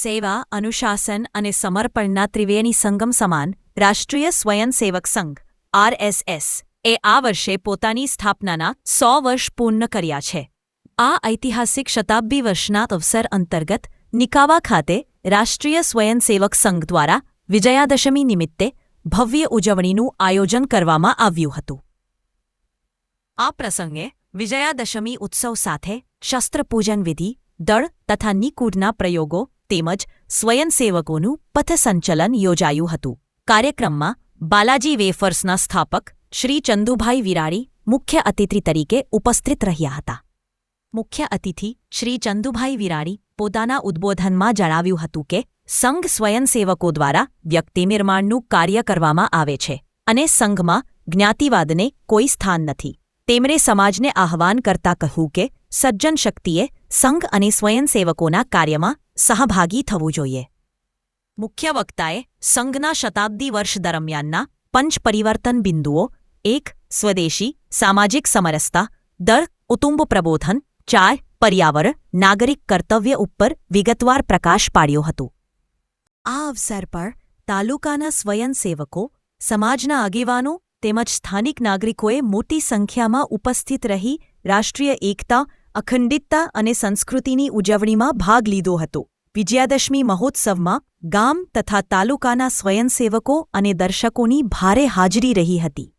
સેવા, અનુશાસન અને સમર્પણના ત્રિવેણી સંગમ સમાન રાષ્ટ્રીય સ્વયંસેવક સંઘ આરએસએસ એ આ વર્ષે પોતાની સ્થાપનાના 100 વર્ષ પૂર્ણ કર્યા છે. આ ઐતિહાસિક શતાબ્દી વર્ષના અવસર અંતર્ગત નિકાવા ખાતે રાષ્ટ્રીય સ્વયંસેવક સંઘ દ્વારા વિજયાદશમી નિમિત્તે ભવ્ય ઉજવણીનું આયોજન કરવામાં આવ્યું હતું. આ પ્રસંગે વિજયાદશમી ઉત્સવ સાથે શસ્ત્રપૂજન વિધિ, દળ તથા નિકૂઢના પ્રયોગો તેમજ સ્વયંસેવકોનું પથસંચલન યોજાયું હતું. કાર્યક્રમમાં બાલાજી વેફર્સના સ્થાપક શ્રી ચંદુભાઈ વિરાણી મુખ્ય અતિથિ તરીકે ઉપસ્થિત રહ્યા હતા. મુખ્ય અતિથિ શ્રી ચંદુભાઈ વિરાણી પોતાના ઉદ્બોધનમાં જણાવ્યું હતું કે સંઘ સ્વયંસેવકો દ્વારા વ્યક્તિ નિર્માણનું કાર્ય કરવામાં આવે છે અને સંઘમાં જ્ઞાતિવાદને કોઈ સ્થાન નથી. તેમણે સમાજને આહ્વાન કરતા કહ્યું કે સજ્જન શક્તિએ સંઘ અને સ્વયંસેવકોના કાર્યમાં સહભાગી થવું જોઈએ. મુખ્ય વક્તાએ સંઘના શતાબ્દી વર્ષ દરમિયાનના પંચ પરિવર્તન બિંદુઓ 1. સ્વદેશી સામાજિક સમરસતા, દળ કુટુંબ પ્રબોધન, 4. પર્યાવરણ નાગરિક કર્તવ્ય ઉપર વિગતવાર પ્રકાશ પાડ્યો હતો. આ અવસર પર તાલુકાના સ્વયંસેવકો, સમાજના આગેવાનો તેમજ સ્થાનિક નાગરિકોએ મોટી સંખ્યામાં ઉપસ્થિત રહી રાષ્ટ્રીય એકતા, અખંડિતતા અને સંસ્કૃતિની ઉજવણીમાં ભાગ લીધો હતો. વિજયાદશમી મહોત્સવમાં ગામ તથા તાલુકાના સ્વયંસેવકો અને દર્શકોની ભારે હાજરી રહી હતી.